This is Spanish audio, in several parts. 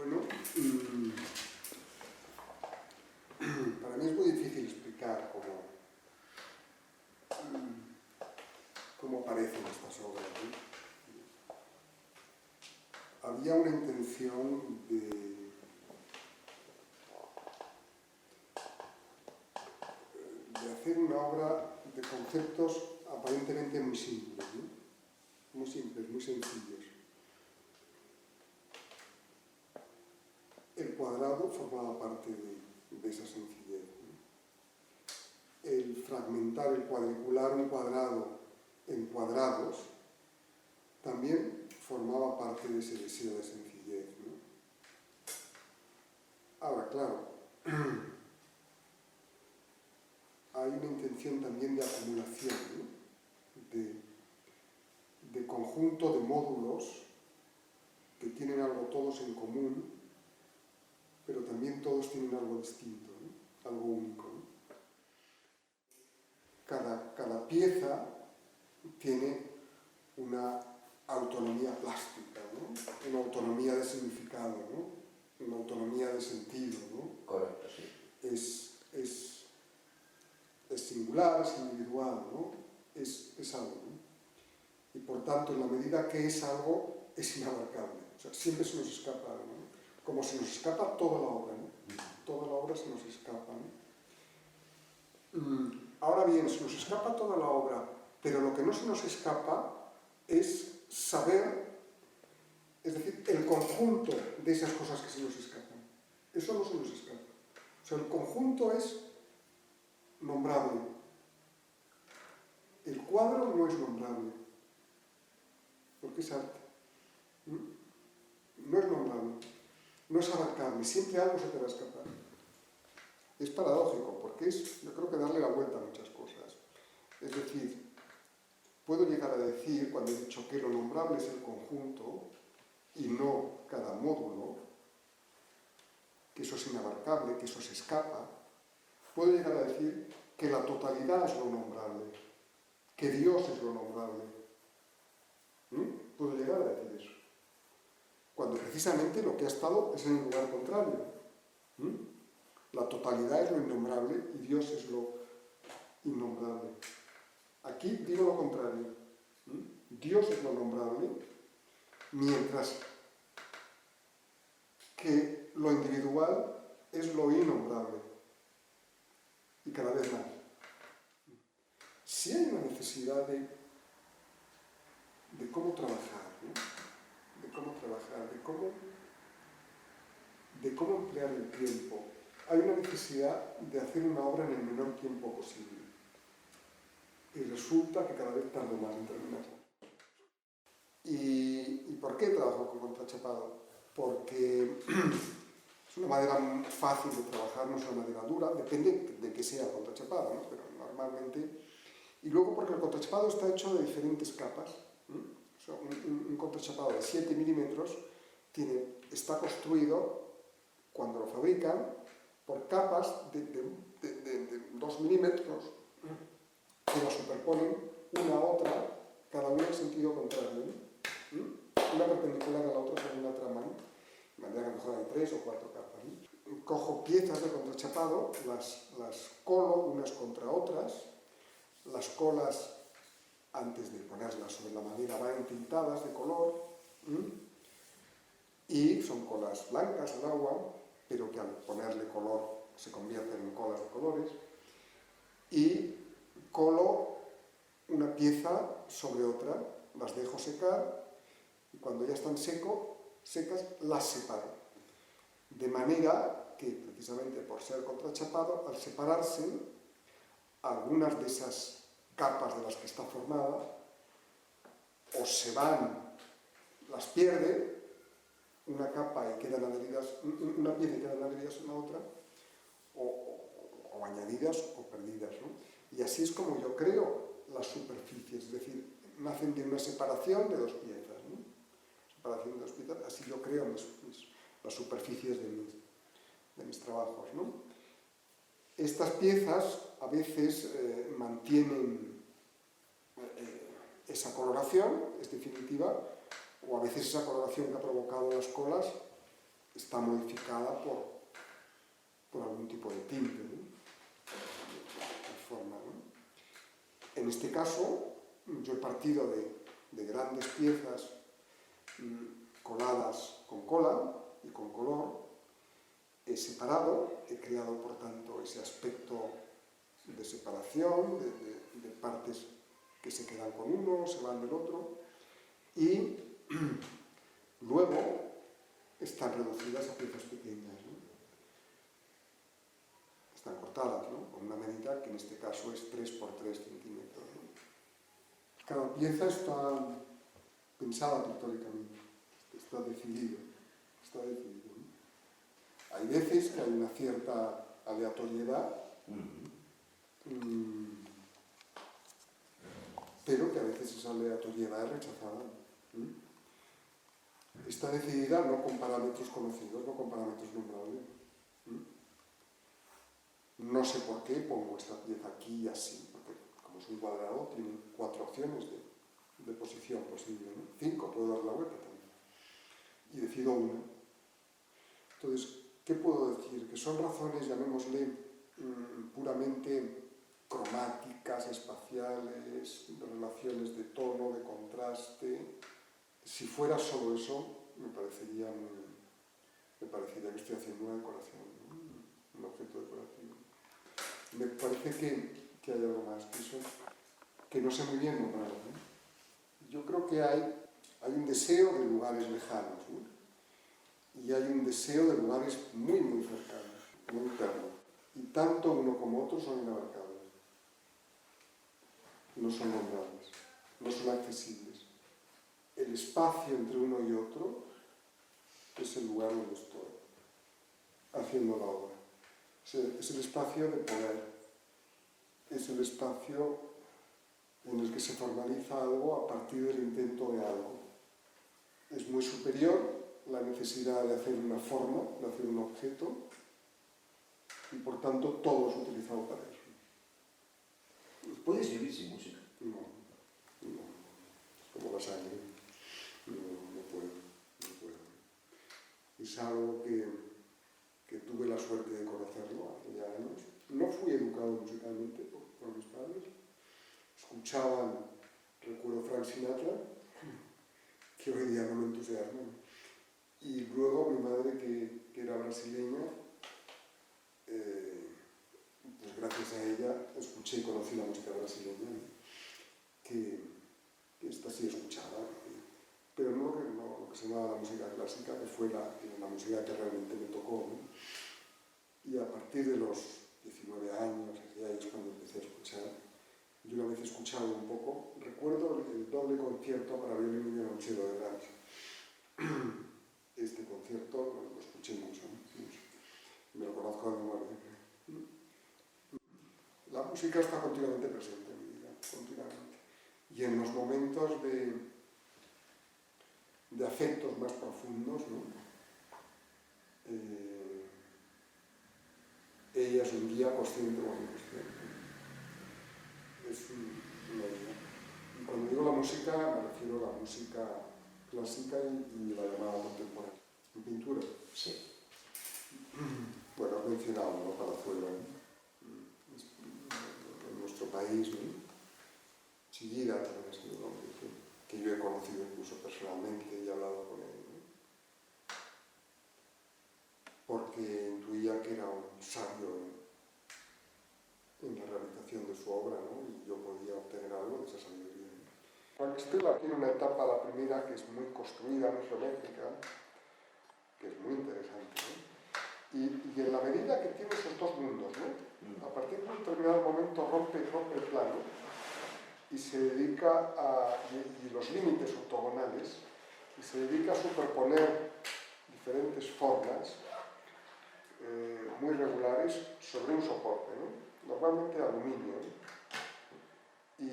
Bueno, para mí es muy difícil explicar cómo aparecen estas obras, ¿no? Había una intención de hacer una obra de conceptos aparentemente muy simples, ¿no? Muy simples, muy sencillos. El cuadrado formaba parte de esa sencillez, ¿no? El fragmentar, el cuadricular un cuadrado en cuadrados también formaba parte de ese deseo de sencillez, ¿no? Ahora, claro, hay una intención también de acumulación, ¿no? de conjunto de módulos que tienen algo todos en común, pero también todos tienen algo distinto, ¿no? Algo único, ¿no? Cada pieza tiene una autonomía plástica, ¿no? Una autonomía de significado, ¿no? Una autonomía de sentido, ¿no? Correcto, sí. Es singular, es individual, ¿no? Es algo, ¿no? Y por tanto, en la medida que es algo, es inabarcable. O sea, siempre se nos escapa algo, ¿no? Como se nos escapa toda la obra, ¿no? Toda la obra se nos escapa, ¿no? Ahora bien, se nos escapa toda la obra, pero lo que no se nos escapa es saber, es decir, el conjunto de esas cosas que se nos escapan. Eso no se nos escapa. O sea, el conjunto es nombrable. El cuadro no es nombrable, porque es arte. No es nombrable, no es abarcable, siempre algo se te va a escapar. Es paradójico, porque yo creo que darle la vuelta a muchas cosas. Es decir, puedo llegar a decir, cuando he dicho que lo nombrable es el conjunto y no cada módulo, que eso es inabarcable, que eso se escapa, puedo llegar a decir que la totalidad es lo nombrable, que Dios es lo nombrable. Puedo llegar a decir eso. Cuando precisamente lo que ha estado es en el lugar contrario. La totalidad es lo innombrable y Dios es lo innombrable. Aquí digo lo contrario. Dios es lo nombrable, mientras que lo individual es lo innombrable. Y cada vez más. Si hay una necesidad de cómo trabajar, ¿no? De cómo trabajar, de cómo emplear el tiempo, hay una necesidad de hacer una obra en el menor tiempo posible. Y resulta que cada vez tardo más en terminarla. ¿Y por qué trabajo con contrachapado? Porque es una madera fácil de trabajar, no es una madera dura, depende de que sea el contrachapado, ¿no? Pero normalmente... Y luego porque el contrachapado está hecho de diferentes capas. O sea, un contrachapado de 7 milímetros está construido, cuando lo fabrican, por capas de 2 milímetros que la superponen una a otra, cada una en sentido contrario, una perpendicular a la otra por una trama, ¿no? De manera que a lo mejor hay 3 o 4 capas, ¿no? Cojo piezas de contrachapado, las colo unas contra otras, las colas, antes de ponerlas sobre la madera, van tintadas de color, y son colas blancas al agua, pero que al ponerle color se convierten en colas de colores, y colo una pieza sobre otra, las dejo secar, y cuando ya están secas, las separo. De manera que, precisamente por ser contrachapado, al separarse, algunas de esas capas de las que está formada, o se van, las pierde, una capa y quedan adheridas, una pieza y quedan adheridas a la otra, o añadidas o perdidas, ¿no? Y así es como yo creo las superficies, es decir, nacen de una separación de dos piezas, ¿no? Separación de dos piezas, así yo creo las superficies de mis trabajos, ¿no? Estas piezas a veces mantienen esa coloración, es definitiva, o a veces esa coloración que ha provocado las colas está modificada por algún tipo de tinte, ¿no? De forma, ¿no? En este caso, yo he partido de grandes piezas coladas con cola y con color, he separado, he creado por tanto ese aspecto de separación, de partes que se quedan con uno, se van del otro, y luego están reducidas a piezas pequeñas, ¿no? Están cortadas, ¿no? Con una medida que en este caso es 3 por 3 centímetros, ¿no? Cada pieza está pensada pictóricamente, está decidido, ¿no? Hay veces que hay una cierta aleatoriedad, pero que a veces esa aleatoriedad es rechazada. Está decidida no con parámetros conocidos, no con parámetros nombrables. No sé por qué pongo esta pieza aquí y así, porque como es un cuadrado tiene 4 opciones de posición posible, ¿no? 5, puedo dar la vuelta también. Y decido una. Entonces, ¿qué puedo decir? Que son razones, llamémosle, puramente cromáticas, espaciales, de relaciones de tono, de contraste. Si fuera solo eso, me parecería que estoy haciendo una decoración, ¿no? Un objeto decorativo. Me parece que hay algo más que eso, que no sé muy bien nombrar, ¿no? Yo creo que hay un deseo de lugares lejanos, ¿no? Y hay un deseo de lugares muy, muy cercanos, muy internos. Y tanto uno como otro son inabarcables. No son nombrables, no son accesibles. El espacio entre uno y otro es el lugar donde estoy, haciendo la obra. Es el espacio de poder, es el espacio en el que se formaliza algo a partir del intento de algo. Es muy superior la necesidad de hacer una forma, de hacer un objeto, y por tanto todo es utilizado para eso. ¿Puedes vivir sin música? No. Es como la sangre. No puedo. Es algo que tuve la suerte de conocerlo hace ya años. No fui educado musicalmente por mis padres. Escuchaban, recuerdo Frank Sinatra, que hoy día no me entusiasma. Y luego mi madre, que era brasileña, pues gracias a ella escuché y conocí la música brasileña, que esta sí escuchaba, pero no lo que se llamaba la música clásica, que fue la música que realmente me tocó, ¿no? Y a partir de los 19 años, ya es cuando empecé a escuchar. Yo una vez escuchaba un poco, recuerdo el doble concierto para violín y violonchelo de Brahms. Este concierto lo escuché mucho, me lo conozco de memoria. La música está continuamente presente en mi vida, continuamente. Y en los momentos de afectos más profundos, ¿no? Ella es un guía consciente o inconsciente. Es una guía. Y cuando digo la música, me refiero a la música clásica y la llamada contemporánea. ¿En pintura? Sí. Bueno, has mencionado, ¿no? Palazuelo, ¿no? En nuestro país, ¿no? Chillida también ha sido un hombre que yo he conocido incluso personalmente y he hablado con él, ¿no? Porque intuía que era un sabio en la realización de su obra, ¿no? Y yo podía obtener algo de esa sabiduría, ¿no? Frank Stella tiene una etapa, la primera, que es muy construida, muy geométrica, que es muy interesante, ¿no? Y en la medida que tiene esos dos mundos, ¿no? A partir de un determinado momento rompe el plano y se dedica y los límites ortogonales, y se dedica a superponer diferentes formas muy regulares sobre un soporte, ¿no? Normalmente aluminio, ¿no?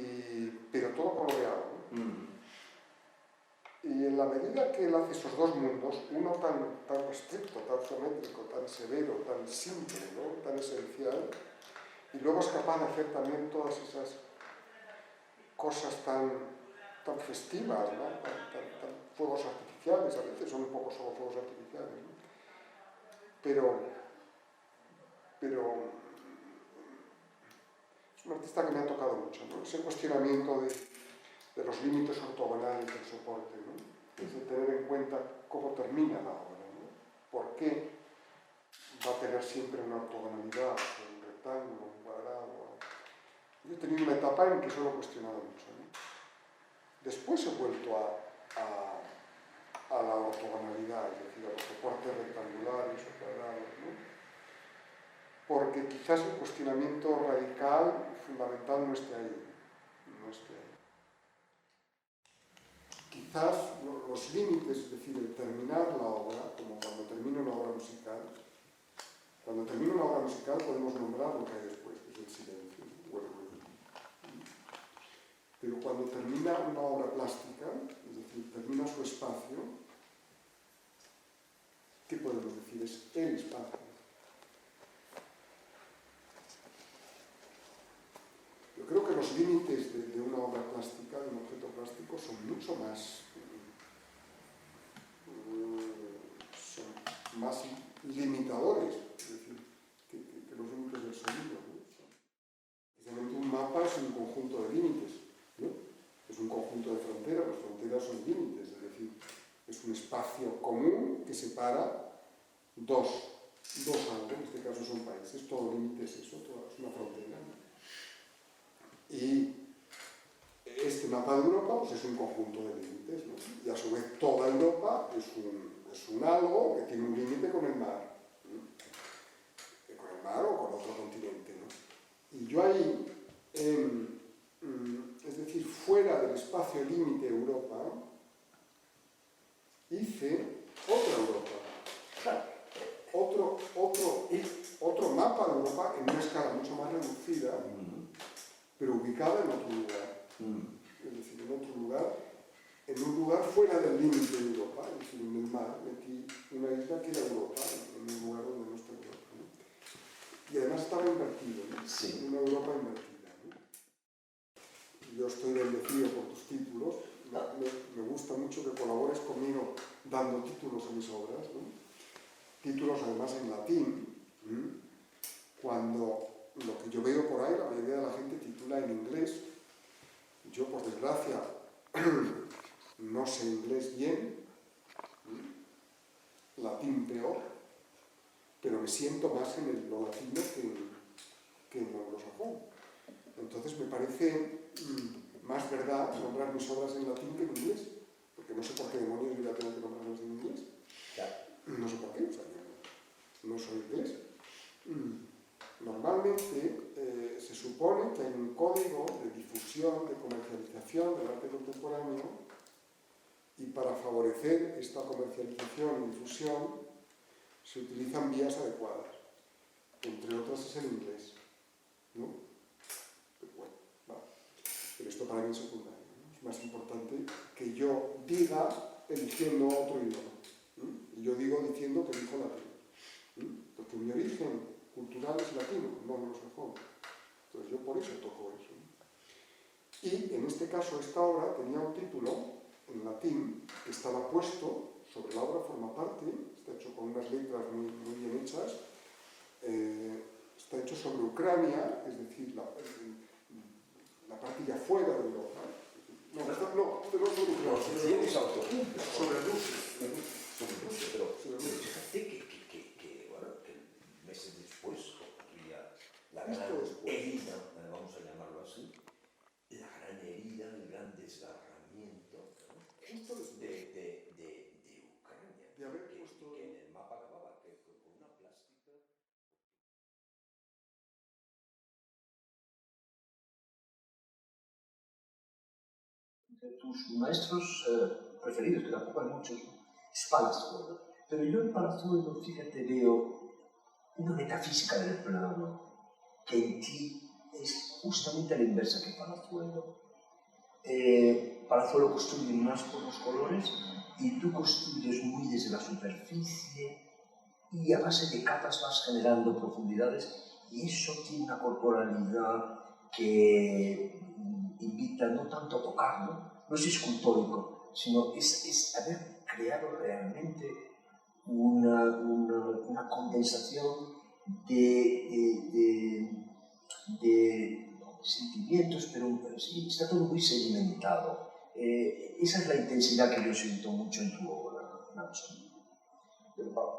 Pero todo coloreado, ¿no? Y en la medida que él hace esos dos mundos, uno tan estricto, tan geométrico, tan severo, tan simple, ¿no? Tan esencial, y luego es capaz de hacer también todas esas cosas tan festivas, ¿no? Tan fuegos artificiales, a veces son un poco solo fuegos artificiales, ¿no? pero es un artista que me ha tocado mucho, ¿no? Ese cuestionamiento de los límites ortogonales del soporte, ¿no? Es de tener en cuenta cómo termina la obra, ¿no? ¿Por qué va a tener siempre una ortogonalidad, un rectángulo, un cuadrado? Yo he tenido una etapa en que eso lo he cuestionado mucho, ¿no? Después he vuelto a la ortogonalidad, es decir, a los soportes rectangulares o cuadrados, ¿no? Porque quizás el cuestionamiento radical, fundamental, no esté ahí. No esté ahí. Quizás los límites, es decir, el terminar la obra, como cuando termina una obra musical, cuando termina una obra musical podemos nombrar lo que hay después, que es el silencio, o el ruido. Pero cuando termina una obra plástica, es decir, termina su espacio, ¿qué podemos decir? Es el espacio. Yo creo que los límites de una obra plástica, de un objeto plástico, son mucho más limitadores, es decir, que los límites del sonido, ¿no? Precisamente un mapa es un conjunto de límites, ¿no? Es un conjunto de fronteras, las fronteras son límites, es decir, es un espacio común que separa dos algo, en este caso son países, todo límite es eso, es una frontera, ¿no? Y este mapa de Europa pues, es un conjunto de límites, ¿no? Y a su vez toda Europa es un algo que tiene un límite con el mar, ¿no? Con el mar o con otro continente, ¿no? Y yo ahí, es decir, fuera del espacio límite Europa, hice otra Europa, otro mapa de Europa en una escala mucho más reducida, pero ubicada en otro lugar. Es decir, en otro lugar, en un lugar fuera del límite de Europa, es decir, en el mar, metí una isla que era Europa, en un lugar donde no está Europa, ¿no? Y además estaba invertido, ¿no? Sí. Una Europa invertida, ¿no? Yo estoy bendecido por tus títulos, me gusta mucho que colabores conmigo dando títulos a mis obras, ¿no? Títulos además en latín, cuando lo que yo veo por ahí, la mayoría de la gente titula en inglés. Yo, por desgracia, no sé inglés bien, latín peor, pero me siento más en lo latino que en lo anglosajón. Entonces me parece más verdad nombrar mis obras en latín que en inglés, porque no sé por qué demonios voy a tener que nombrarlas en inglés. No sé por qué, o sea, no soy inglés. Normalmente se supone que hay un código de difusión, de comercialización del arte contemporáneo y para favorecer esta comercialización y difusión se utilizan vías adecuadas. Entre otras es el inglés, ¿no? Pero bueno, vale. Pero esto para mí es secundario, ¿no? Es más importante que yo diga eligiendo otro idioma, ¿no? Y yo digo diciendo que elijo latín, ¿no? Porque mi origen cultural es latino, no anglosajón. Entonces yo por eso toco eso, ¿no? Y en este caso esta obra tenía un título en latín que estaba puesto sobre la obra, forma parte, está hecho con unas letras muy bien hechas, está hecho sobre Ucrania, es decir, la parte ya fuera de Europa. No sobre Ucrania, sobre Rusia. Pero fíjate que meses después ocurría la gran herida, vamos a llamarlo así, la gran herida, el gran desgarramiento, ¿no? de Ucrania, de haber puesto... que en el mapa acababa con una plástica. De tus maestros preferidos, que tampoco hay muchos, es Palazuelo. Pero yo en Palazuelo, fíjate, veo una metafísica del plano que en ti es justamente a la inversa que Palazuelo. Palazuelo construye más por los colores y tú construyes muy desde la superficie y a base de capas vas generando profundidades y eso tiene una corporalidad que invita no tanto a tocarlo, no es escultórico, sino es haber creado realmente una una condensación de sentimientos, pero sí, está todo muy sedimentado. Esa es la intensidad que yo siento mucho en tu obra, Nacho.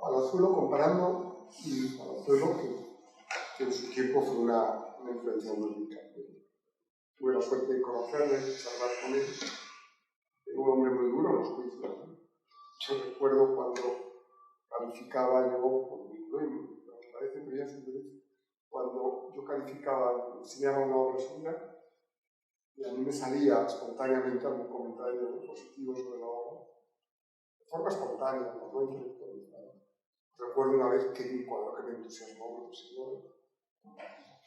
Palazuelo, comparando, y Palazuelo, que en su tiempo fue una influencia muy rica. Tuve la suerte de conocerle, de charlar con él. Era un hombre muy duro en los juicios. Yo recuerdo cuando calificaba yo, por mi libro, y me parece que ya sin derecho, cuando yo calificaba, enseñaba una obra suya, y a mí me salía espontáneamente algún comentario positivo sobre la obra, de forma espontánea, no intelectualizada. Recuerdo una vez que vi un cuadro que me entusiasmó,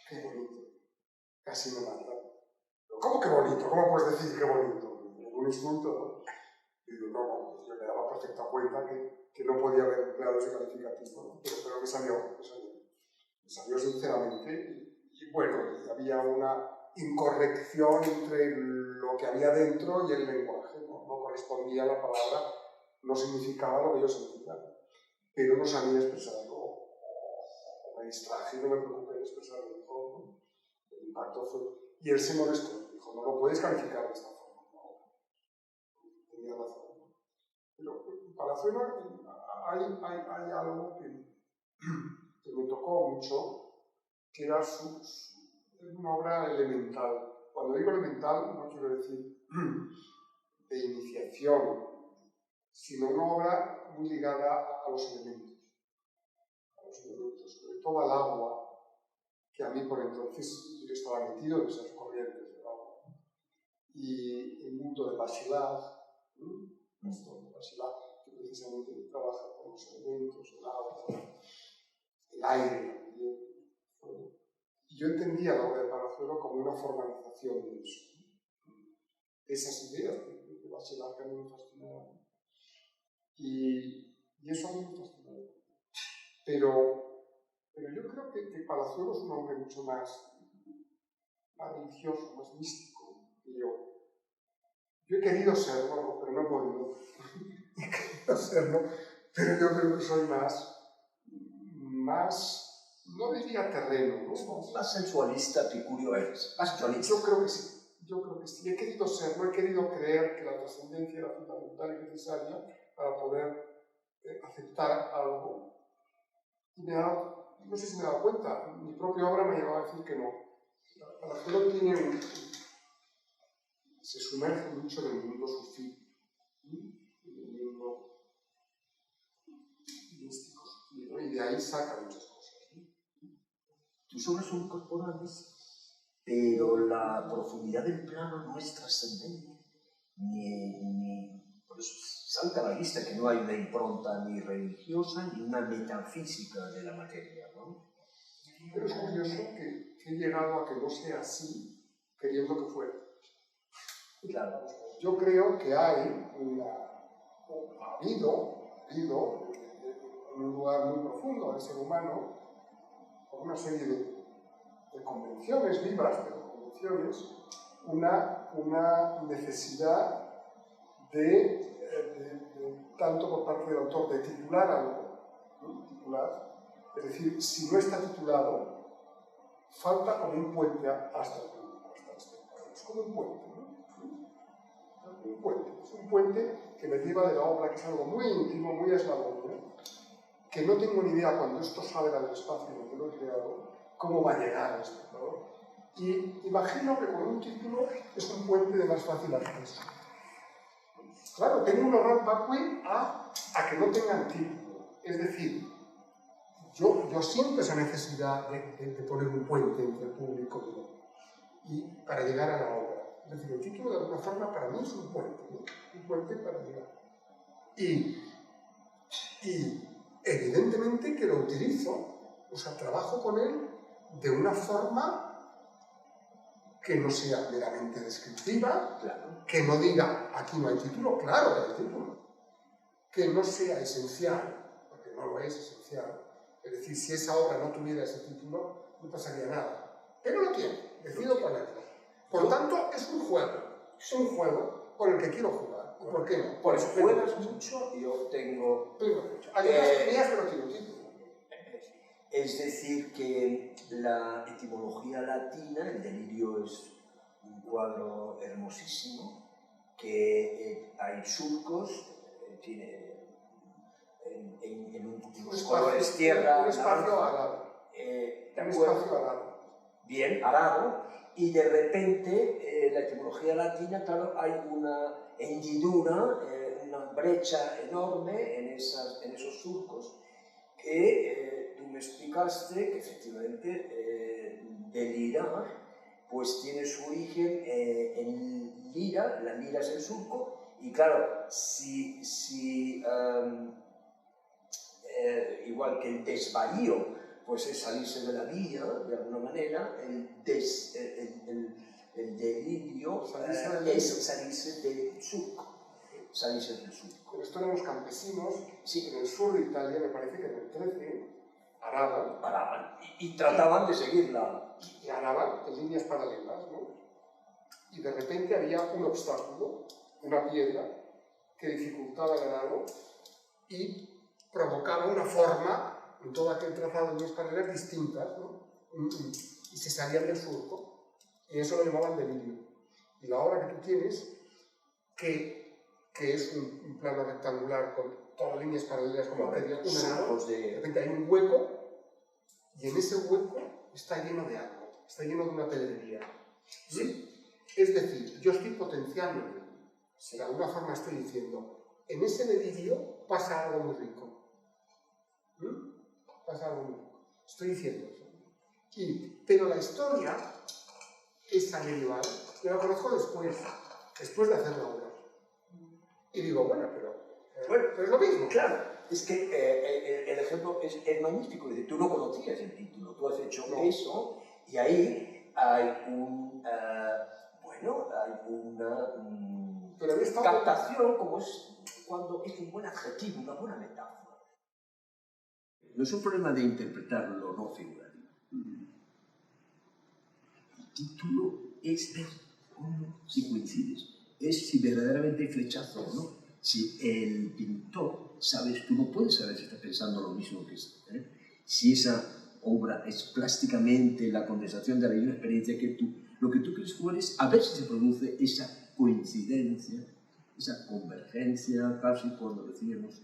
qué bonito, casi me mataron. ¿Cómo que bonito? ¿Cómo puedes decir qué bonito? Un insulto, ¿no? Y digo, no, yo me daba perfecta cuenta que no podía haber empleado ese calificativo, ¿no? Pero me salió sinceramente, y bueno, había una incorrección entre lo que había dentro y el lenguaje, no correspondía a la palabra, no significaba lo que yo sentía, pero no sabía expresarlo, o me distraje, no me preocupé en expresarlo mejor, ¿no? El impacto fue, y él se molestó, dijo, no lo puedes calificar de esta forma, no. Tenía razón. Pero para Palazuelo hay algo que me tocó mucho, que era una obra elemental. Cuando digo elemental, no quiero decir de iniciación, sino una obra muy ligada a los elementos, sobre todo al agua, que a mí por entonces yo estaba metido en esas corrientes del agua. Y el mundo de Bachelard, que precisamente trabaja con los elementos, el agua, el aire, y yo entendía la obra de Palazuelo como una formalización de eso, esas ideas de Bachelard que a mí me fascinaban. Y eso a mí me fascinaba. Pero yo creo que Palazuelo es un hombre mucho más religioso, más místico que yo. Yo he querido serlo, pero no he podido. He querido serlo, pero yo creo que soy más no diría terreno, ¿no? Más sensualista, Epicurio eres. Más sensualista. Yo creo que sí. He querido serlo, he querido creer que la trascendencia era fundamental y necesaria para poder aceptar algo. Y no sé si me he dado cuenta, mi propia obra me llevaba a decir que no. Palazuelo se sumerge mucho en el mundo sufí, en el mundo místico, y de ahí saca muchas cosas. Tus obras son corporales, pero la profundidad del plano no es trascendente, por eso salta a la vista que no hay una impronta ni religiosa ni una metafísica de la materia, ¿no? Pero es curioso que he llegado a que no sea así, queriendo que fuera. Claro. Yo creo que ha habido en un lugar muy profundo del ser humano, por una serie de convenciones vivas, pero convenciones, una necesidad tanto por parte del autor de titular algo, ¿no? Es decir, si no está titulado, falta como un puente hasta el público, hasta el espectador. Es como un puente, ¿no? Es un puente que me lleva de la obra, que es algo muy íntimo, muy eslabonio, que no tengo ni idea cuando esto salga del espacio donde lo he creado, cómo va a llegar al espectador. Y imagino que con un título es un puente de más fácil acceso. Claro, tengo un horror vacui a que no tengan título. Es decir, yo siento esa necesidad de poner un puente entre el público y para llegar a la obra. Es decir, el título de alguna forma para mí es un puente, ¿no? Un puente para llegar. Y evidentemente que lo utilizo, o sea, trabajo con él de una forma que no sea meramente descriptiva, Claro. Que no diga, aquí no hay título, claro que hay título, que no sea esencial, porque no lo es esencial, es decir, si esa obra no tuviera ese título, no pasaría nada, pero lo tiene, decido ponerlo. Por tanto, es un juego por el que quiero jugar, ¿por qué no? Por eso juegas mucho y yo tengo... Hay unas mías que no tienen título. Es decir, que la etimología latina, el delirio es un cuadro hermosísimo, que hay surcos, tiene en unos colores tierra, un espacio arado. un espacio arado. Bien, arado, y de repente la etimología latina, claro, hay una hendidura, una brecha enorme en esos surcos que tú me explicaste que efectivamente delirar pues tiene su origen en lira, la lira es el surco, y claro, si igual que el desvarío pues es salirse de la vía, de alguna manera, el delirio es salirse del surco. Con esto éramos campesinos, sí. En el sur de Italia, me parece que en el 13, araban. Y trataban de seguirla. Y araban en líneas paralelas, ¿no? Y de repente había un obstáculo, una piedra, que dificultaba el arado y provocaba una forma en todo aquel trazado de líneas paralelas distintas, ¿no? Y se salían del surco. Y eso lo llamaban delirio. Y la obra que tú tienes, que es un plano rectangular con todas las líneas paralelas como arterias, de repente hay un hueco y en ese hueco está lleno de algo, está lleno de una pedrería. Sí. Es decir, yo estoy potenciando, de alguna forma estoy diciendo, en ese delirio pasa algo muy rico. Pasa algo muy rico. Estoy diciendo eso. Pero la historia, esa medieval, yo la conozco después de hacer la obra. Y digo, bueno, pero es lo mismo. Claro, es que el ejemplo es magnífico. Tú no conocías el título, tú has hecho eso, y ahí hay una captación, como es cuando es un buen adjetivo, una buena metáfora. No es un problema de interpretar lo no figurativo. El título es ver cómo si coincides. Es si verdaderamente hay flechazo o no. Si el pintor, sabes, tú no puedes saber si está pensando lo mismo que es. Si esa obra es plásticamente la condensación de la misma experiencia que tú, lo que tú quieres jugar es a ver si se produce esa coincidencia, esa convergencia, casi cuando decíamos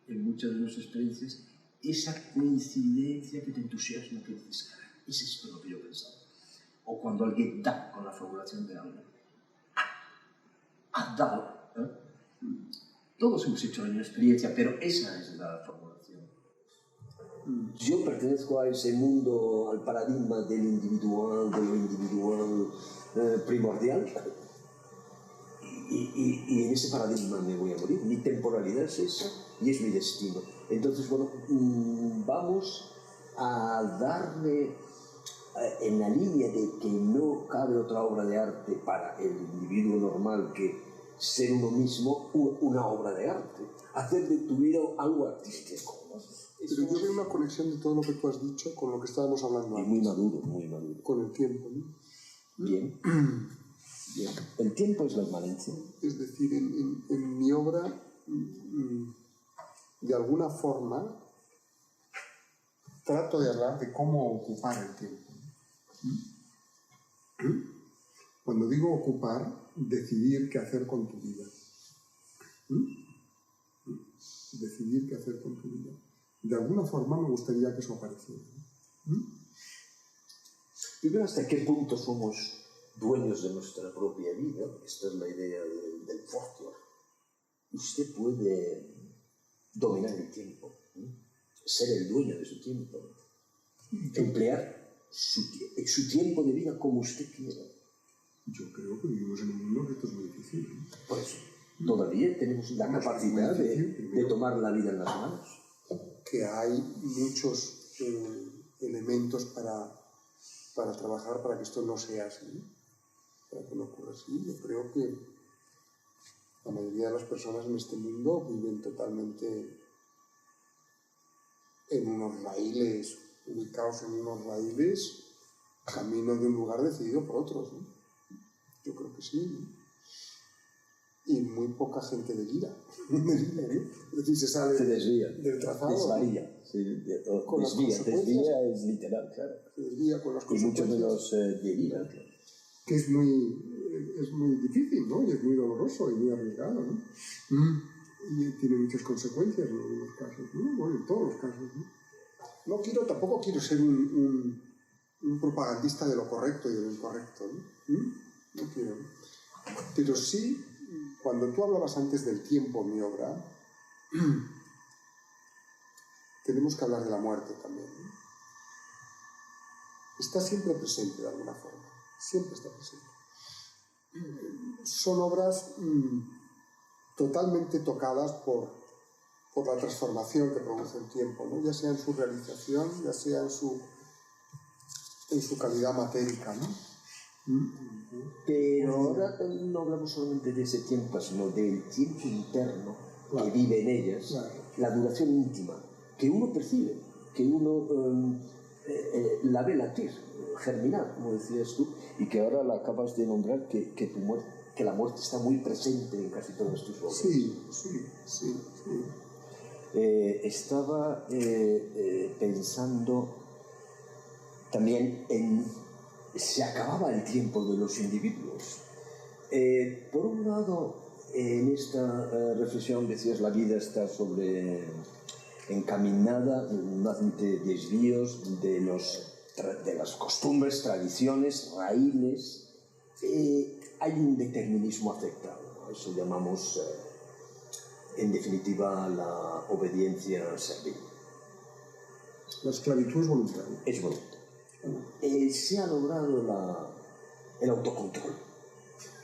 en muchas de nuestras experiencias, esa coincidencia que te entusiasma, que dices, caray, es esto lo que yo pensaba. O cuando alguien da con la formulación de algo. Has dado. Todos hemos hecho la misma experiencia, pero esa es la formulación. Yo pertenezco a ese mundo, al paradigma del individual, de lo individual primordial, y en ese paradigma me voy a morir. Mi temporalidad es esa y es mi destino. Entonces, bueno, vamos a darle en la línea de que no cabe otra obra de arte para el individuo normal que ser uno mismo, una obra de arte. Hacer de tu vida algo artístico. Pero yo veo una conexión de todo lo que tú has dicho con lo que estábamos hablando antes. Muy maduro, muy maduro. Con el tiempo, ¿no? Bien. Bien. El tiempo es la inmanencia. Es decir, en mi obra, de alguna forma, trato de hablar de cómo ocupar el tiempo. Cuando digo ocupar, decidir qué hacer con tu vida. Decidir qué hacer con tu vida. De alguna forma me gustaría que eso apareciera. Primero, ¿hasta qué punto somos dueños de nuestra propia vida? Esta es la idea del Fortier. Usted puede dominar el tiempo, ser el dueño de su tiempo, emplear su tiempo de vida como usted quiera. Yo creo que vivimos en un mundo que esto es muy difícil. Por eso, todavía tenemos la capacidad de tomar la vida en las manos. Que hay muchos elementos para trabajar para que esto no sea así, para que no ocurra así. Yo creo que la mayoría de las personas en este mundo viven totalmente en unos raíles, ubicados en unos raíles, camino de un lugar decidido por otros, ¿no? Yo creo que sí, ¿no? y muy poca gente delira, ¿no? Es decir, se sale del trazado. Desvaría. Sí, desvía es literal, claro. Se desvía con las Y consecuencias. muchos de los deliran. Que es muy difícil, ¿no? Y es muy doloroso y muy arriesgado, ¿no? Y tiene muchas consecuencias en algunos casos, ¿no? Bueno, en todos los casos, ¿no? Tampoco quiero ser un propagandista de lo correcto y de lo incorrecto, ¿no? No quiero. Pero sí, cuando tú hablabas antes del tiempo en mi obra, tenemos que hablar de la muerte también, ¿no? Está siempre presente de alguna forma, siempre está presente. Son obras totalmente tocadas por la transformación que produce el tiempo, ¿no? Ya sea en su realización, ya sea en su calidad matérica, ¿no? Pero ahora no hablamos solamente de ese tiempo, sino del tiempo interno que vive en ellas, la duración íntima, que uno percibe, que uno la ve latir, germinar, como decías tú, y que ahora la acabas de nombrar, que la muerte está muy presente en casi todas tus obras. Sí. Estaba pensando también en se acababa el tiempo de los individuos. Por un lado, en esta reflexión decías la vida está encaminada, no admite desvíos de las costumbres, tradiciones, raíces. Hay un determinismo afectado, ¿no? Eso llamamos, en definitiva, la obediencia servil. La esclavitud es voluntaria. Es voluntaria. Se ha logrado el autocontrol.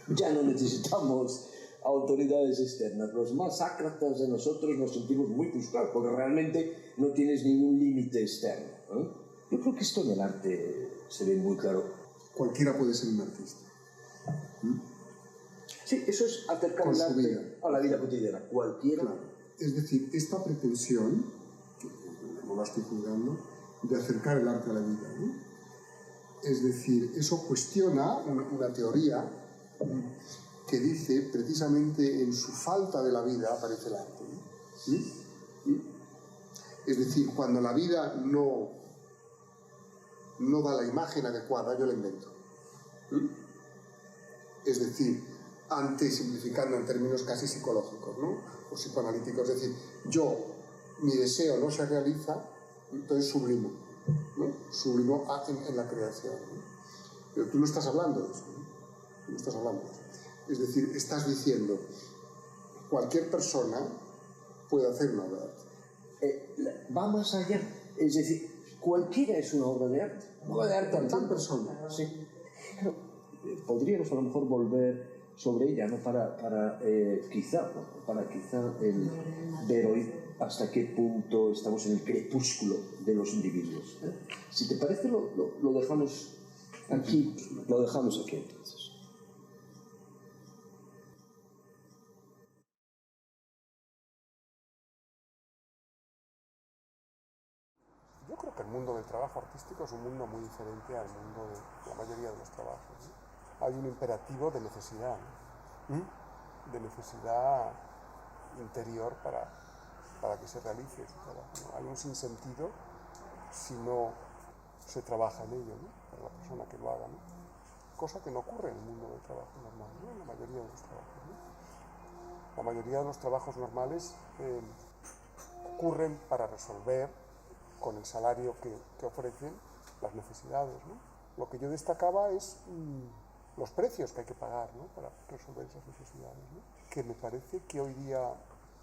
Ya no necesitamos autoridades externas. Los más ácratas de nosotros nos sentimos muy frustrados porque realmente no tienes ningún límite externo, ¿eh? Yo creo que esto en el arte se ve muy claro. Cualquiera puede ser un artista. Sí, eso es acercar el arte a la vida cotidiana. Cualquiera. Claro. Es decir, esta pretensión, que no la estoy juzgando, de acercar el arte a la vida, ¿no? Es decir, eso cuestiona una teoría que dice, precisamente en su falta de la vida aparece el arte, ¿no? Es decir, cuando la vida no da la imagen adecuada, yo la invento. Es decir, simplificando en términos casi psicológicos, ¿no? O psicoanalíticos, es decir, mi deseo no se realiza, entonces sublimo, ¿no? Sublimo en la creación, ¿no? Pero tú no estás hablando de eso, ¿no? Tú no estás hablando de eso. Es decir, estás diciendo, cualquier persona puede hacer una obra de arte. Va más allá, es decir, cualquiera es una obra de arte. Una obra de arte cualquier persona. Sí. Podríamos a lo mejor volver sobre ella, ¿no? para quizá ver hoy hasta qué punto estamos en el crepúsculo de los individuos. Si te parece, lo dejamos aquí. Lo dejamos aquí entonces. Yo creo que el mundo del trabajo artístico es un mundo muy diferente al mundo de la mayoría de los trabajos, ¿no? Hay un imperativo de necesidad, ¿no? De necesidad interior para que se realice ese trabajo, ¿no? Hay un sinsentido si no se trabaja en ello, ¿no? Para la persona que lo haga, ¿no? Cosa que no ocurre en el mundo del trabajo normal, ¿no? En la mayoría de los trabajos, ¿no? La mayoría de los trabajos normales ocurren para resolver con el salario que ofrecen las necesidades, ¿no? Lo que yo destacaba es los precios que hay que pagar, ¿no? Para resolver esas necesidades, ¿no? Que me parece que hoy día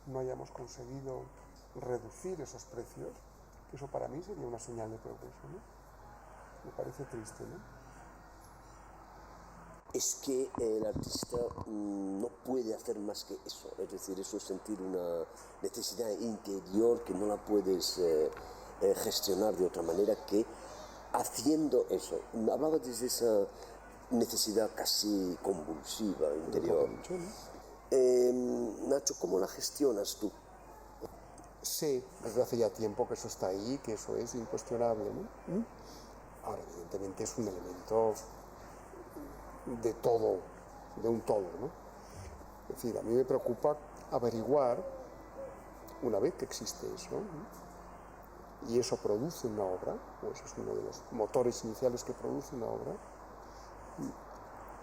no hayamos conseguido reducir esos precios, que eso para mí sería una señal de progreso, ¿no? Me parece triste, ¿no? Es que el artista no puede hacer más que eso, es decir, eso es sentir una necesidad interior que no la puedes gestionar de otra manera que haciendo eso. Hablaba desde esa necesidad casi convulsiva interior. Nacho, ¿cómo la gestionas tú? Sé desde hace ya tiempo que eso está ahí, que eso es incuestionable, ¿no? Ahora, evidentemente es un elemento de todo, de un todo, ¿no? Es decir, a mí me preocupa averiguar, una vez que existe eso, y eso produce una obra, o ese es uno de los motores iniciales que produce una obra,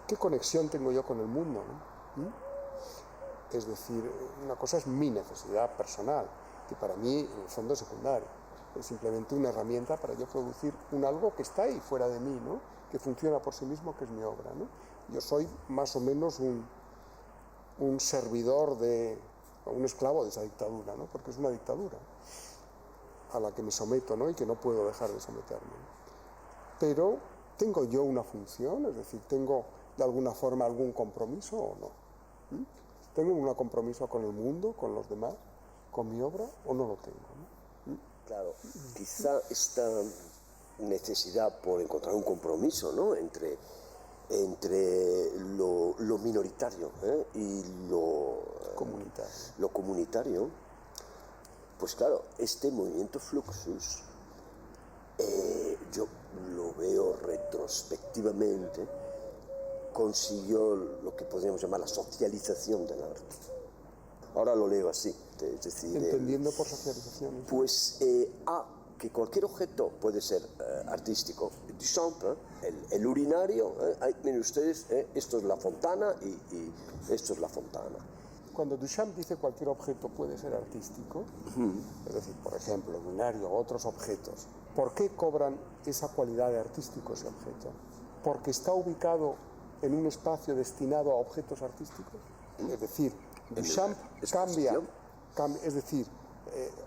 ¿qué conexión tengo yo con el mundo? Es decir, una cosa es mi necesidad personal, que para mí en el fondo es secundaria. Es simplemente una herramienta para yo producir un algo que está ahí fuera de mí, ¿no? Que funciona por sí mismo, que es mi obra, ¿no? Yo soy más o menos un servidor un esclavo de esa dictadura, ¿no? Porque es una dictadura a la que me someto, ¿no? Y que no puedo dejar de someterme. Pero, ¿tengo yo una función? Es decir, ¿tengo de alguna forma algún compromiso o no? ¿Tengo un compromiso con el mundo, con los demás, con mi obra, o no lo tengo, ¿no? Claro, quizá esta necesidad por encontrar un compromiso, ¿no? entre lo minoritario y lo comunitario, pues claro, este movimiento Fluxus, yo lo veo retrospectivamente, consiguió lo que podríamos llamar la socialización del arte. Ahora lo leo así, es decir... Entendiendo por socialización. Pues que cualquier objeto puede ser artístico. Duchamp, el urinario, miren ustedes, esto es la fontana y esto es la fontana. Cuando Duchamp dice cualquier objeto puede ser artístico, es decir, por ejemplo, el urinario o otros objetos, ¿por qué cobran esa cualidad de artístico ese objeto? ¿Porque está ubicado en un espacio destinado a objetos artísticos? Es decir, Duchamp cambia, es decir,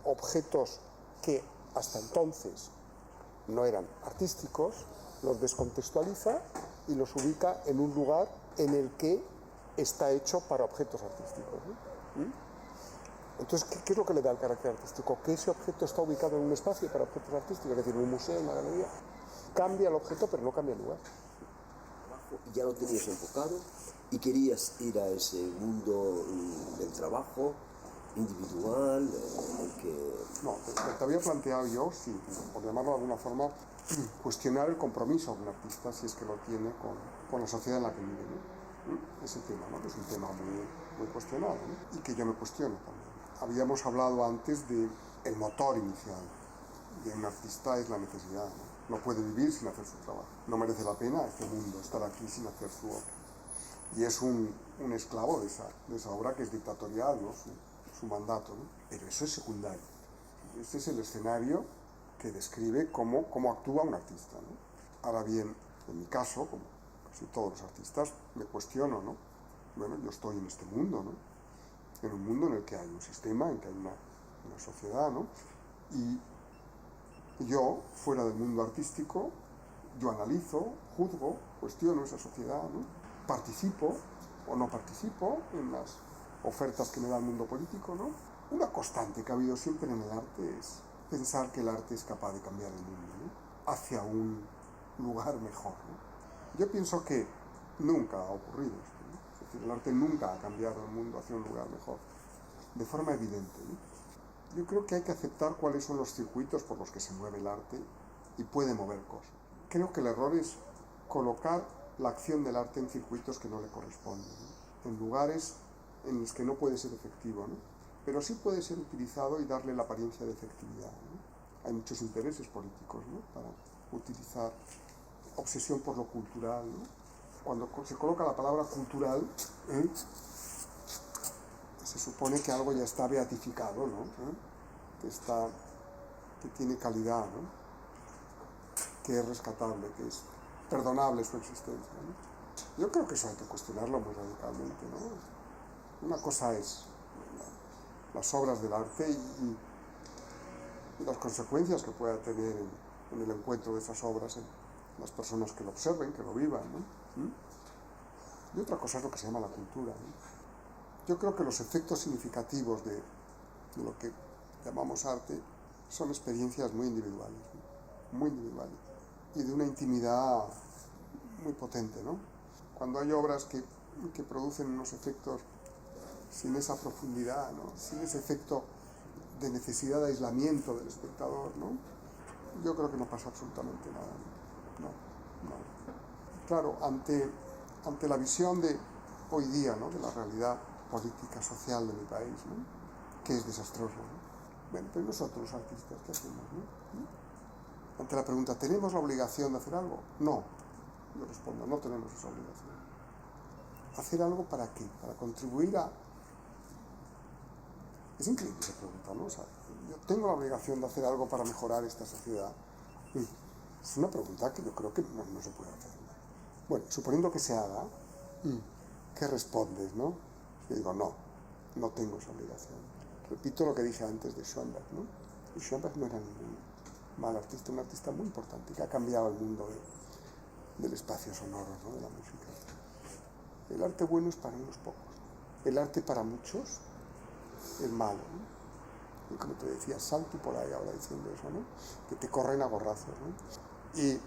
objetos que hasta entonces no eran artísticos, los descontextualiza y los ubica en un lugar en el que está hecho para objetos artísticos, ¿no? Entonces, ¿qué es lo que le da el carácter artístico? Que ese objeto está ubicado en un espacio para objetos artísticos, es decir, en un museo, en una galería. Cambia el objeto, pero no cambia el lugar. Ya lo tenías enfocado y querías ir a ese mundo del trabajo individual, No, te había planteado yo, sí, por llamarlo de alguna forma, cuestionar el compromiso de un artista, si es que lo tiene, con la sociedad en la que vive, ¿no? Ese tema, ¿no? Que es un tema muy cuestionado, ¿no? Y que yo me cuestiono también. Habíamos hablado antes del motor inicial de un artista es la necesidad, ¿no? No puede vivir sin hacer su trabajo. No merece la pena este mundo estar aquí sin hacer su obra. Y es un esclavo de esa obra que es dictatorial, ¿no? Su mandato, ¿no? Pero eso es secundario. Este es el escenario que describe cómo actúa un artista, ¿no? Ahora bien, en mi caso, como casi todos los artistas, me cuestiono, ¿no? Bueno, yo estoy en este mundo, ¿no? En un mundo en el que hay un sistema, en que hay una sociedad, ¿no? Y yo, fuera del mundo artístico, yo analizo, juzgo, cuestiono esa sociedad, ¿no? Participo o no participo en las ofertas que me da el mundo político, ¿no? Una constante que ha habido siempre en el arte es pensar que el arte es capaz de cambiar el mundo, ¿no? Hacia un lugar mejor, ¿no? Yo pienso que nunca ha ocurrido esto, ¿no? Es decir, el arte nunca ha cambiado el mundo hacia un lugar mejor, de forma evidente, ¿no? Yo creo que hay que aceptar cuáles son los circuitos por los que se mueve el arte y puede mover cosas. Creo que el error es colocar la acción del arte en circuitos que no le corresponden, ¿no? En lugares en los que no puede ser efectivo, ¿no? Pero sí puede ser utilizado y darle la apariencia de efectividad, ¿no? Hay muchos intereses políticos, ¿no? Para utilizar obsesión por lo cultural, ¿no? Cuando se coloca la palabra cultural, se supone que algo ya está beatificado, ¿no? Que tiene calidad, ¿no? Que es rescatable, que es perdonable su existencia, ¿no? Yo creo que eso hay que cuestionarlo muy radicalmente, ¿no? Una cosa es las obras del arte y las consecuencias que pueda tener en el encuentro de esas obras en las personas que lo observen, que lo vivan, ¿no? Y otra cosa es lo que se llama la cultura, ¿no? Yo creo que los efectos significativos de lo que llamamos arte son experiencias muy individuales, ¿no? Muy individuales, y de una intimidad muy potente, ¿no? Cuando hay obras que producen unos efectos sin esa profundidad, ¿no? Sin ese efecto de necesidad de aislamiento del espectador, ¿no? Yo creo que no pasa absolutamente nada, ¿no? Claro, ante la visión de hoy día, ¿no? De la realidad política social de mi país, ¿no? Que es desastroso, ¿no? Bueno, pero nosotros los artistas, ¿qué hacemos, no? Ante la pregunta, ¿tenemos la obligación de hacer algo? No. Yo respondo, no tenemos esa obligación. ¿Hacer algo para qué? Para contribuir a... Es increíble esa pregunta, ¿no? O sea, yo tengo la obligación de hacer algo para mejorar esta sociedad. Es una pregunta que yo creo que no se puede hacer. Bueno, suponiendo que se haga, ¿qué respondes, no? Yo digo, no tengo esa obligación. Repito lo que dije antes de Schoenberg, ¿no? Y Schoenberg no era ningún mal artista, un artista muy importante que ha cambiado el mundo del espacio sonoro, ¿no? De la música. El arte bueno es para unos pocos. El arte para muchos es malo, ¿no? Y como te decía, sal tú por ahí ahora diciendo eso, ¿no? Que te corren a gorrazos, ¿no? Y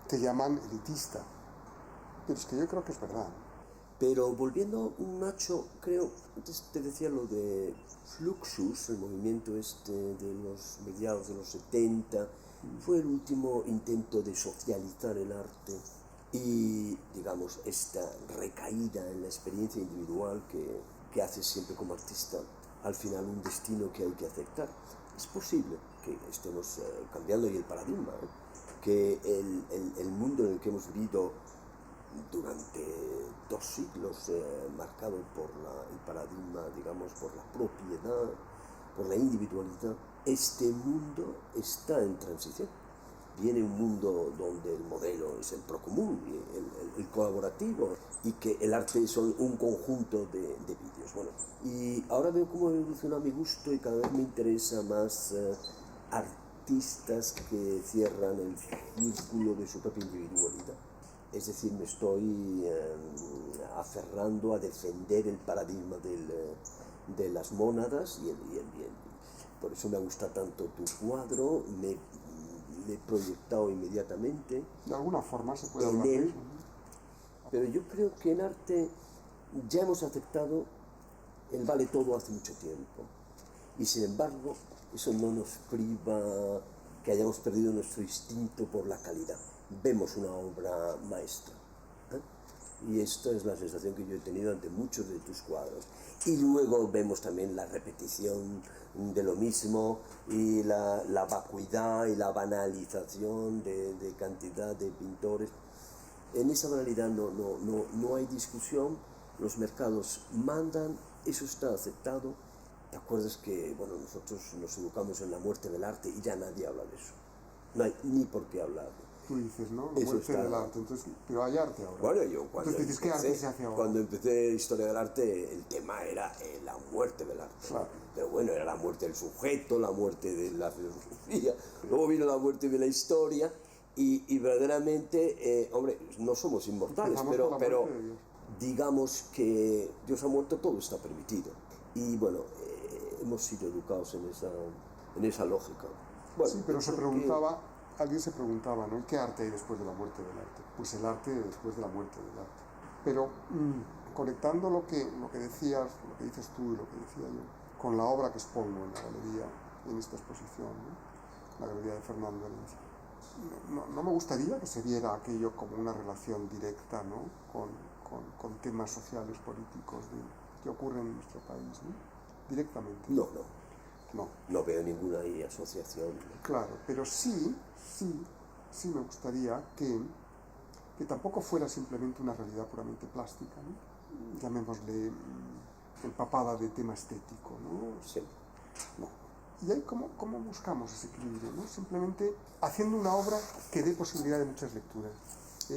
te llaman elitista. Pero es que yo creo que es verdad. Pero volviendo, Nacho, creo, antes te decía lo de Fluxus, el movimiento este de los mediados de los 70, fue el último intento de socializar el arte y, digamos, esta recaída en la experiencia individual que haces siempre como artista, al final un destino que hay que aceptar. Es posible que estemos cambiando y el paradigma, que el mundo en el que hemos vivido durante 2 siglos, marcado por el paradigma, digamos, por la propiedad, por la individualidad, este mundo está en transición. Viene un mundo donde el modelo es el procomún, el colaborativo, y que el arte son un conjunto de vídeos. Bueno, y ahora veo cómo evoluciona mi gusto y cada vez me interesa más artistas que cierran el círculo de su propia individualidad. Es decir, me estoy aferrando a defender el paradigma de las mónadas y el bien. Por eso me gusta tanto tu cuadro, me he proyectado inmediatamente. De alguna forma se puede hablar de eso, ¿no? Pero yo creo que en arte ya hemos aceptado el vale todo hace mucho tiempo. Y sin embargo, eso no nos priva que hayamos perdido nuestro instinto por la calidad. Vemos una obra maestra, y esta es la sensación que yo he tenido ante muchos de tus cuadros, y luego vemos también la repetición de lo mismo y la vacuidad y la banalización de cantidad de pintores. En esa banalidad no hay discusión, los mercados mandan, eso está aceptado. ¿Te acuerdas que nosotros nos educamos en la muerte del arte y ya nadie habla de eso? No hay ni por qué hablar. Tú dices, ¿no? La muerte del arte, entonces, pero hay arte ahora. Bueno, yo cuando entonces dices, ¿qué arte se hace ahora? Cuando empecé Historia del Arte, el tema era la muerte del arte. Claro. Pero bueno, era la muerte del sujeto, la muerte de la filosofía, luego vino la muerte de la historia, y verdaderamente, hombre, no somos inmortales, pero digamos que Dios ha muerto, todo está permitido. Y bueno, hemos sido educados en esa lógica. Bueno, sí, pero alguien se preguntaba, ¿no? ¿Qué arte hay después de la muerte del arte? Pues el arte después de la muerte del arte. Pero conectando lo que decías, lo que dices tú y lo que decía yo, con la obra que expongo en la galería, en esta exposición, ¿no? La galería de Fernando Herencia, no me gustaría que se viera aquello como una relación directa, ¿no? con temas sociales, políticos que ocurren en nuestro país, ¿no? Directamente. No veo ninguna asociación. Claro, pero sí me gustaría que tampoco fuera simplemente una realidad puramente plástica, ¿no? Llamémosle empapada de tema estético, ¿no? Sí. No. Y ahí cómo buscamos ese equilibrio, ¿no? Simplemente haciendo una obra que dé posibilidad de muchas lecturas,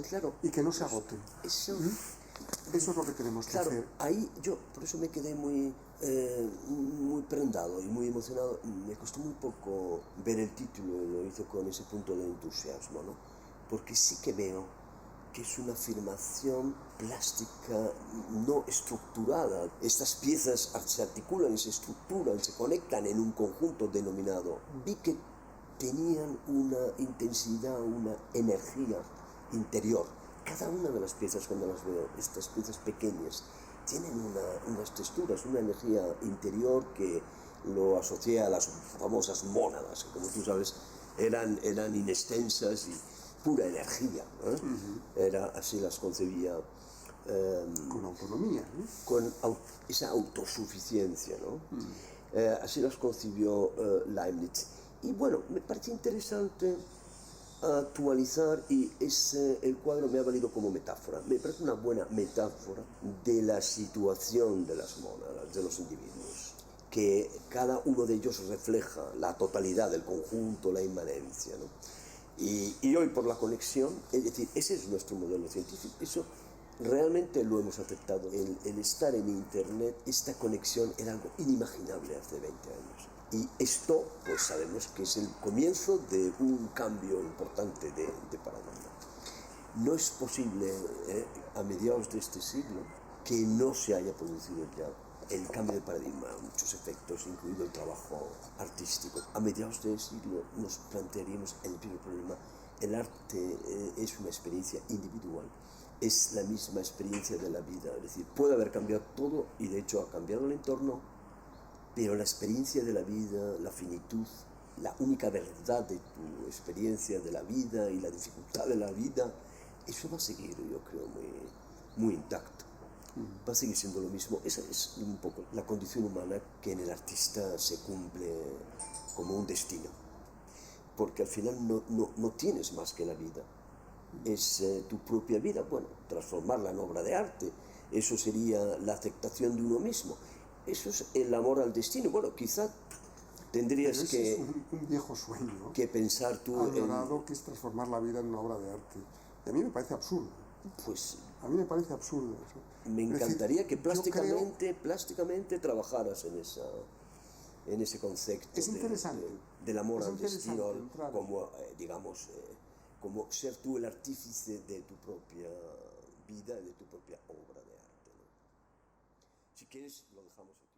Claro. Y que no se agote. Eso es lo que tenemos que hacer. Ahí yo, por eso me quedé muy prendado y muy emocionado. Me costó muy poco ver el título, lo hice con ese punto de entusiasmo, ¿no? Porque sí que veo que es una afirmación plástica no estructurada. Estas piezas se articulan, se estructuran, se conectan en un conjunto denominado. Vi que tenían una intensidad, una energía interior. Cada una de las piezas, cuando las veo, estas piezas pequeñas, tienen unas texturas, una energía interior que lo asocié a las famosas mónadas, que como tú sabes eran inextensas y pura energía, ¿eh? Así las concebía con autonomía, ¿no? con esa autosuficiencia, ¿no? Así las concibió Leibniz. Y bueno, me parece interesante actualizar, y el cuadro me ha valido como metáfora. Me parece una buena metáfora de la situación de las mónadas, de los individuos, que cada uno de ellos refleja la totalidad del conjunto, la inmanencia, ¿no? Y hoy, por la conexión, es decir, ese es nuestro modelo científico, eso realmente lo hemos aceptado. El estar en Internet, esta conexión era algo inimaginable hace 20 años. Y esto, pues sabemos que es el comienzo de un cambio importante de paradigma. No es posible, a mediados de este siglo, que no se haya producido ya el cambio de paradigma, muchos efectos, incluido el trabajo artístico. A mediados del siglo nos plantearíamos el primer problema. El arte es una experiencia individual, es la misma experiencia de la vida, es decir, puede haber cambiado todo, y de hecho ha cambiado el entorno, pero la experiencia de la vida, la finitud, la única verdad de tu experiencia de la vida y la dificultad de la vida, eso va a seguir, yo creo, muy intacto. Va a seguir siendo lo mismo. Esa es un poco la condición humana que en el artista se cumple como un destino. Porque al final no tienes más que la vida. Es tu propia vida, bueno, transformarla en obra de arte. Eso sería la aceptación de uno mismo. Eso es el amor al destino. Bueno, quizá tendrías que... Es un viejo sueño que pensar tú adorado, que es transformar la vida en una obra de arte. Y a mí me parece absurdo. Pues a mí me parece absurdo eso. Me encantaría que plásticamente trabajaras en ese concepto es interesante, del amor al destino, entrar. como, digamos, como ser tú el artífice de tu propia vida, de tu propia obra de arte, ¿no? Si quieres, lo dejamos aquí.